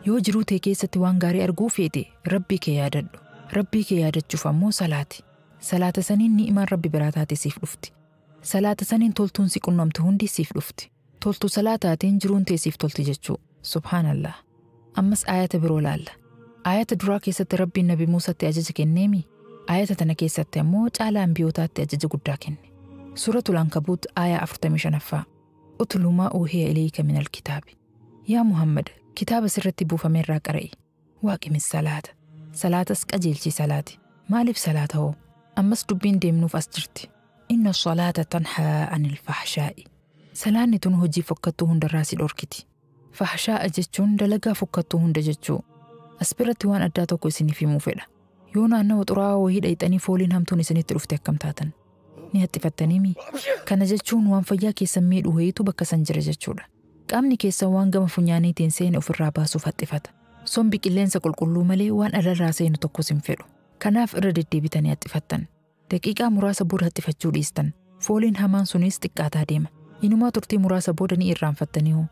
Yoo jiruu tee keessatti waan gaarii arguu feete rabbii kee yaadadhu. Rabbii kee yaadachuuf ammoo salaati. Salaata saniin ni'imaan rabbi biraa taate siif dhufti. Salaata saniin toltuun si qunnamtu hundi siif dhufti. Toltu salaataatiin jiruun tee siif tolti jechuu. Subhaanallah. Ammas aayata biroo laalla. Aayata duraa keessatti rabbiin Nabi Muusaatti ajaja kenneemi. Aayata tana keessatti ammoo caalaa ambiyootaatti ajaja guddaa kenne. Suuratul Ankabuut aayaa 45ffaa. Utlu maa uuhiya ilayka minal kitaabi. Yaa Muhammad, kitaaba sirratti buufameerraa qara'i. Waaqimis salaata. Salaatas qajeelchi salaati. Maaliif salaata hoo? Ammas dubbiin deemnuuf as jirti. Inna salaata tanhaa anil fahshaa'i. Salaanni tun hojii fokkattuu hundarraa si dhorkiti. Fahshaa'a jechuun dalagaa fokkattuu hunda jechuu. As biratti waan addaa tokko isiniif himuu fedha. Yoo naannawa xuraawaa wayii dhayxanii fooliin hamtuun isinitti dhufte akkam taatan? Ni hattifattaniimi? Kana jechuun waan fayyaa keessan miidhu wayiitu bakka san jira jechuudha. Qaamni keessan waan gama funyaaniitiin seene ofirraa baasuuf hattifata. Sombi qilleensa qulqulluu malee waan alarraa seenu tokkos hin fedhu. Kanaaf irra deddeebitanii hattifattan. Daqiiqaa muraasa booda hattifachuu dhiistan. Fooliin hamaan sunis xiqqaataa deema. Inumaa turtii muraasa booda ni irraanfattanii hoo.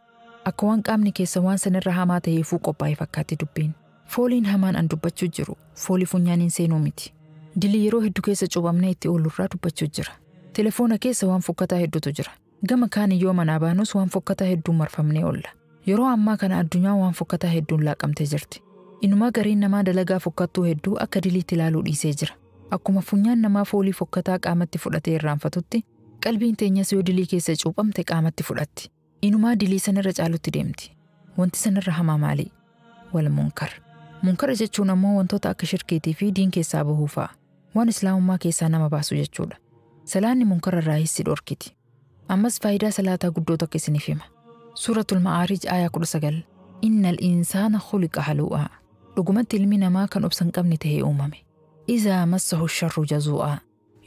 Akka waan qaamni keessa waan sanirra hamaa ta'eefuu qophaa'e fakkaatti dubbiin. Fooliin hamaan an dubbachuu jiru. Foolii funyaaniin seenuu miti. Dilii yeroo hedduu keessa cuubamnee itti oolurraa dubbachuu jira. Telefoona keessa waan fokkataa hedduutu jira. Gama kaan yoo manaa baanus waan fokkataa hedduun marfamnee oolla. Yeroo ammaa kana addunyaa waan fokkataa hedduun laaqamtee jirti. Inumaa gariin namaa dalagaa fokkattuu hedduu akka diliitti ilaaluu dhiisee jira. Akkuma funyaan namaa foolii fokkataa qaamatti fudhatee irraanfatutti, qalbiin teenyas yoo dilii keessa cuuphamte qaamatti fudhatti. Inumaa dilii sanirra caalutti deemti. Wanti sanirra hamaa maali? Wal munkar. Munkara jechuun ammoo wantoota akka shirkiitii fi diin keessaa bahuu fa'a. Waan islaamummaa keessaa nama baasu jechuudha. Salaanni munkara irraa hissi dhorkiti. Ammas faayidaa salaataa guddoo tokko isiniif hima. Suuratul Ma'aarij aayaa 19. Innal insaana khuliqa haluu'aa. Dhugumatti ilmi namaa kan obsa hin qabne ta'ee uumame. Izaa massahu sharru jazuu'aa.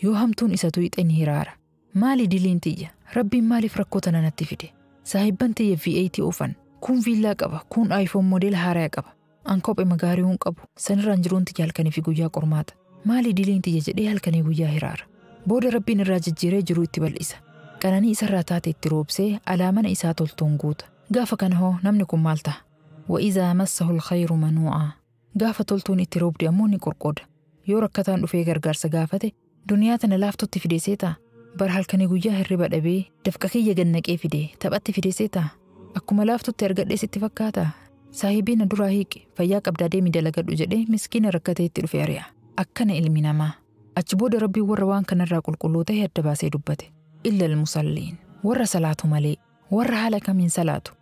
Yoo hamtuun isa tuyxe ni hiraara. Maali diliin tiyya? Rabbiin maaliif rakkoo tana natti fide? Saahibban tiyya V8 oofan. Kun viillaa qaba. Kun iPhone model haaraa qaba. An kophee magaarii hun qabu. Sanirraan jiruun tiyya halkanii fi guyyaa qormaata. Maali diliin tiyya jedhee halkanii guyyaa hiraara. Booda Rabbiin irraa jijjiiree jiruu itti bal'isa. Qananii isarraa taate itti roobsee alaamana isaa toltuun guuta. Gaafa kana hoo namni kun maal ta'a? Wa izaa massahu alkhayru manuu'aa. Gaafa toltuun itti roobde ammoo ni qorqooda. Yoo rakkataan dhufee gargaarsa gaafate duniyaa tana laaftutti fideesee ta'a. Bar halkanii guyyaa hirriba dhabee dafqa kiyya gannaqee fidee taphatti fideesee ta'a. Akkuma laaftutti argadhee sitti fakkaata. Saahibiin duraa hiiqe fayyaa qabdaa deemi dalagadhu jedhee miskiina rakkatee itti dhufe ari'a. Akkana ilmi namaa. Achi booda Rabbiin warra waan kanarraa qulqulluu ta'e adda baasee dubbate. Illa almusalliin. Warra salaatu malee. Warra haala kamiin salaatu.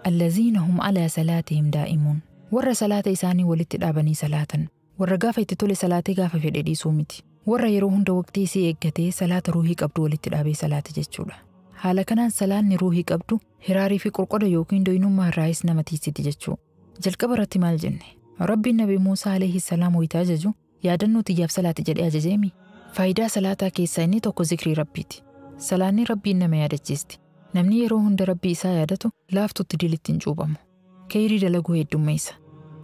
Allaziina hum alaa salaatihim daa'imuun. Warra salaata isaanii walitti dhaabanii salaatan. Warra gaafa itti tole salaatee gaafa fedhe dhiisuu miti. Warra yeroo hunda waqtii isii eeggatee salaata ruuhii qabdu walitti dhaabee salaate jechuudha. Haala kanaan salaanni ruuhii qabdu hiraarii fi qorqoda yookiin doyinummaa irraayis nama tiisiti jechuu. Jalqaba irratti maal jenne? Rabbiin Nabi Muusaa alayhi salaam wayita ajaju yaadannoo tiyyaaf salaate jedhee ajajeemi. Faayidaa salaataa keessaa inni tokko zikrii Rabbiiti. Salaanni Rabbiin nama yaadachiisti. Namni yeroo hunda Rabbii isaa yaadatu laaftutti dilitti hin cuubamu. Khayrii dalaguu heddummeessa.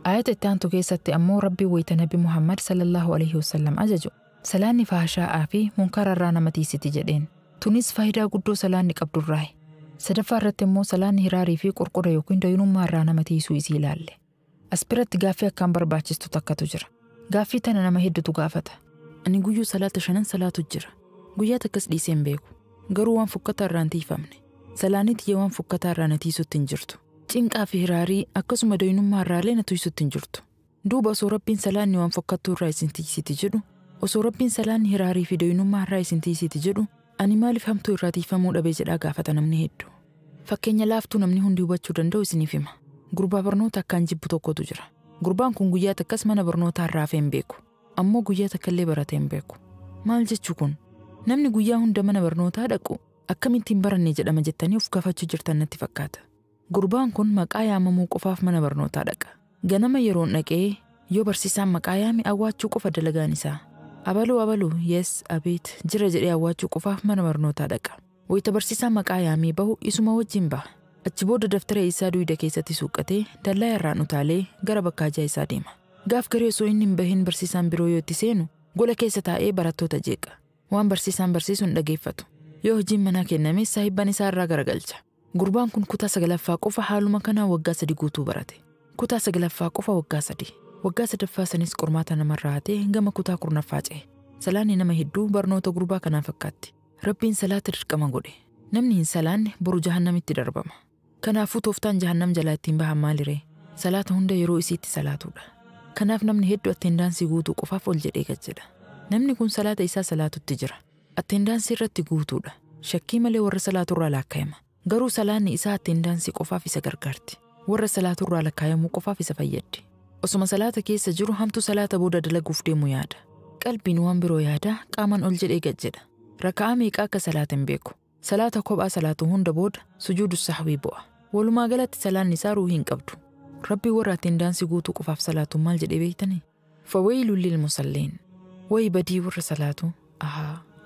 Aayata itti aantu keessatti ammoo Rabbii wayita Nabi Muhammad sallallahu alayhi wasallam ajaju salaanni faahshaa'aa fi munkara irraa nama tiisiti jedheen. Tunis faayidaa guddoo salaanni qabdurraayi. Sadaffaa irratti immoo salaanni hiraarii fi qorqoda yookiin doyinummaa irraa nama tiisuu isii ilaalle. As biratti gaaffii akkaan barbaachistu takkatu jira. Gaaffii tana nama hedduutu gaafata. Ani guyyuu salaata 5 salaatu jira. Guyyaa takkas dhiisee hin beeku. Garuu waan fokkataa irraa hin tiifamne. Salaanni tiyya waan fokkataa irraa na tiisutti hin jirtu. Cinqaa fi hiraarii akkasuma doyinummaa irraallee na tiisutti hin jirtu. Duuba osoo Rabbiin salaanni waan fokkattuu irraa isin tiisiti jedhu, osoo Rabbiin salaanni hiraarii fi doyinummaa irraa isin tiisiti jedhu, ani maaliif hamtuu irraa tiifamuu dhabee jedhaa gaafata namni hedduu. Fakkeenya laaftuu namni hundi hubachuu danda'u isiniif hima. Gurbaa barnoota akkaan jibbu tokkotu jira. Gurbaan kun guyyaa takkas mana barnootaa irraa hafee hin beeku. Ammoo guyyaa takkallee baratee hin beeku. Maal jechuu kun? Namni guyyaa hunda mana barnootaa dhaqu akkamittiin baranne jedhama jettanii of gaafachuu jirtan natti fakkaata. Gurbaan kun maqaa yaamamuu qofaaf mana barnootaa dhaqa. Ganama yeroon dhaqee yoo barsiisaan maqaa yaame awwaachuu qofa dalagaan isaa. Abaluu yes abeet jira jedhee awwaachuu qofaaf mana barnootaa dhaqa. Wayita barsiisaan maqaa yaamee bahu isuma wajjin baha. Achi booda daftara isaa duyda keessatti suuqatee dallaa irraan utaalee gara bakka ajaa isaa deema. Gaaf garee osoo inni hin bahin barsiisaan biroo yoo itti seenu gola keessa taa'ee barattoota jeeqa. Waan barsiisaan barsiisu hin dhageeffatu. Yoo hojiin manaa kenname saahibban isaa irraa garagalcha. Gurbaan kun kutaa 9ffaa qofa haaluma kanaa waggaa 3 guutuu barate. Kutaa saglaffaa qofa waggaa 3. Waggaa 3ffaa sanis qormaata namarraa hatee gama kutaa 10ffaa ce'e. Salaanni nama hedduu barnoota gurbaa kanaan fakkaatti. Rabbiin salaata dirqama godhe. Namni hin salaanne boru jahannamitti darbama. Kanaafuu tooftaan jahannam jalaa ittiin bahan maaliree? Salaata hunda yeroo isiitti salaatuudha. Kanaaf namni hedduu attendaansii guutuu qofaaf ol jedhee gajjedha. Namni kun salaata isaa salaatutti jira. Attendaansii irratti guutuudha. Shakkii malee warra salaaturraa lakkaa'ama. Garuu salaanni isaa attendaansii qofaaf isa gargaarti. Warra salaaturraa lakkaa'amuu qofaaf isa fayyaddi. Osuma salaata keessa jiru hamtu salaata booda dalaguuf deemu yaada. Qalbiin waan biroo yaada, qaamaan ol jedhee gajjedha. Raka'aa meeqa akka salaata hin beeku. Salaata kophaa salaatu hunda booda sujuudu sahwii bu'a. Walumaa galatti salaanni isaa ruuhii hin qabdu. Rabbi warra attendaansii guutuu qofaaf salaatu maal jedhee beektanii? Fawaylul lil musalliin. Way badii warra salaatu.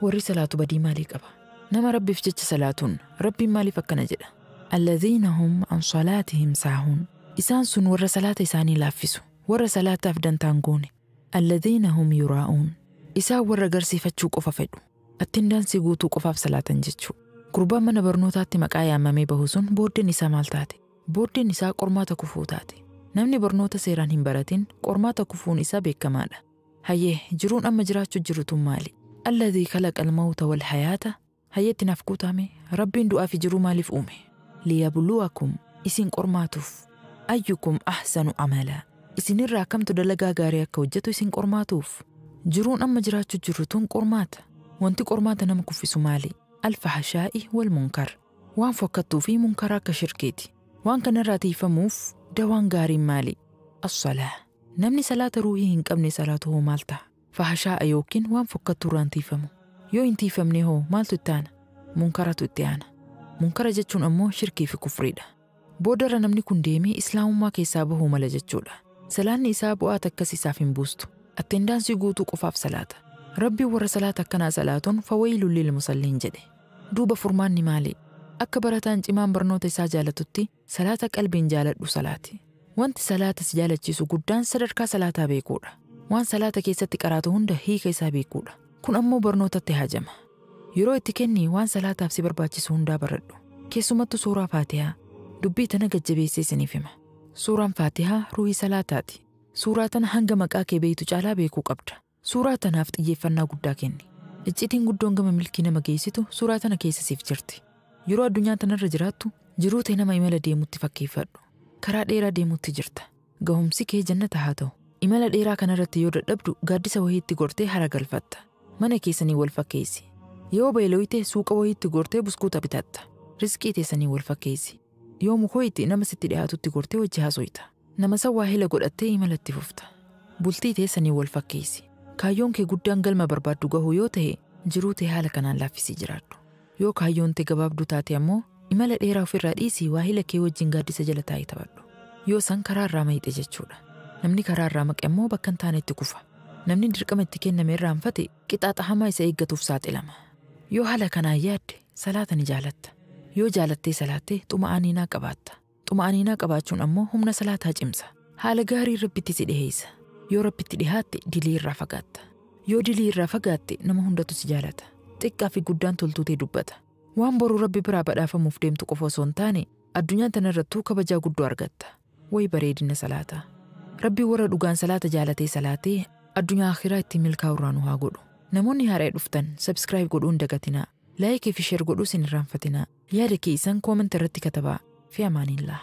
Warri salaatu badii maalii qaba? Nama Rabbiif jecha salaatuun Rabbiin maaliif akkana jedha? Alladhiina hum an salaatihim saahuun. Isaan sun warra salaata isaanii laaffisu. Warra salaataaf dantaan goone. Alladhiina hum yuraa'uun. Isaan warra agarsiifachuu qofa fedhu. Attendaansii guutuu qofaaf salaatan jechuu. Gurbaan mana barnootaatti maqaa yaamamee bahu sun booddeen isaa maal taate? Booddeen isaa qormaata kufuu taate. Namni barnoota seeraan hin baratin qormaata kufuun isaa beekamaadha. Hayyee jiruun amma jiraachuu jirutu maali? Alladhii kalaqal mawta wal hayaata. Hayyeetti naaf guutame Rabbiin du'aa fi jiruu maaliif uume? Liyabluwakum isin qormaatuuf. Ayyukum ahsanu amala. Isinirraa kamtu dalagaa gaarii akka hojjetu isin qormaatuuf. Jiruun amma jiraachuu jirutuun qormaata. Wanti qormaata nama kuffisu maali? Alfahashaa'i wal munkar. Waan fokkattuu fi munkara akka shirkeeti. Waan kanarraa tiifamuuf dawaan gaariin maali? As-salaa. Namni salaata ruuhii hin qabne salaatu hoo maal ta'a? Fahashaa'a yookiin waan fokkattuurraan tiifamu. Yoo hin tiifamne hoo maaltu itti aana? Munkaratu itti aana. Munkara jechuun ammoo shirkii fi kufriidha. Boodarra namni kun deemee islaamummaa keessaa bahuu mala jechuudha. Salaanni isaa bu'aa takkas isaaf hin buustu. Attendaansii guutuu qofaaf salaata. Rabbiin warra salaata akkanaa salaatuun fawaylul lil musalliin jedhe. Duuba furmaanni maali? Akka barataan cimaan barnoota isaa jaalatutti salaata qalbiin jaaladhu salaati. Wanti salaatas jaalachiisu guddaan sadarkaa salaataa beekuudha. Waan salaata keessatti qaraatu hunda hiika isaa beekuudha. Kun ammoo barnootatti haajama. Yeroo itti kenni waan salaataaf si barbaachisu hundaa baradhu. Keessumattu suuraa Faatihaa. Dubbii tana gajjabeessee isiniif hima. Suuraan Faatihaa ruuhii salaataati. Suuraa tana hanga maqaa kee beeytu caalaa beekuu qabda. Suuraa tanaaf xiyyeeffannaa guddaa kenni. Iccitiin guddoon gama milkii nama geessitu suuraa tana keessa siif jirti. Yeroo addunyaa tanarra jiraattu jiruu ta'e nama imala deemutti fakkeeffadhu. Karaa dheeraa deemutti jirta. Gahumsi kee jannata haa ta'u. Imala dheeraa kanarratti yoo dadhabdu gaaddisa wayiitti gortee hara galfatta. Mana keessanii wal fakkeessi. Yoo beelooyite suuqa wayiitti gortee buskuuta bitatta. Rizqii teessanii wal fakkeessi. Yoo mukooyitti nama sitti dhiyaatutti gortee wajji haasoyta. Nama san waahila godhattee imalatti fufta. Bultii teessanii wal fakkeessi. Kaayyoon kee guddaan galma barbaaddu gahuu yoo ta'e jiruu ta'e haala kanaan laaffisii jiraadhu. Yoo kaayyoon ta'e gabaabduu taate ammoo imala dheeraa ofirraa dhiisii waahila kee wajjin gaaddisa jala taa'ee taphadhu. Yoo san karaa irraa mayxe jechuudha. Namni karaa irraa maqe ammoo bakka hin taanetti kufa. Namni dirqama itti kenname irraanfate qixaaxa hamaa isa eeggatuuf saaxilama. Yoo haala kanaan yaadde salaata ni jaalatta. Yoo jaalattee salaattee xuma'aniinaa qabaatta. Xuma'aniinaa qabaachuun ammoo humna salaataa cimsa. Haala gaarii Rabbitti si dhiheessa. Yoo Rabbitti dhihaatte dilii irraa fagaatta. Yoo dilii irraa fagaatte nama hundatu si jaalata. Xiqqaa fi guddaan toltuutee dubbata. Waan boruu Rabbi biraa badhaafamuuf deemtu qofa osoo hin taane addunyaa tanarrattuu kabajaa guddoo argatta. Way bareedina salaataa. Rabbi warra dhugaan salaata jaalatee salaatee addunyaa akhiraa ittiin milkaa'urraa nu haa godhu. Namoonni haaraa dhuftan subscribe godhuu hin dagatinaa. Laayikii fi sheer godhuu sin irraanfatinaa. Yaada keessan koomenti irratti katabaa. Fi amaanillah.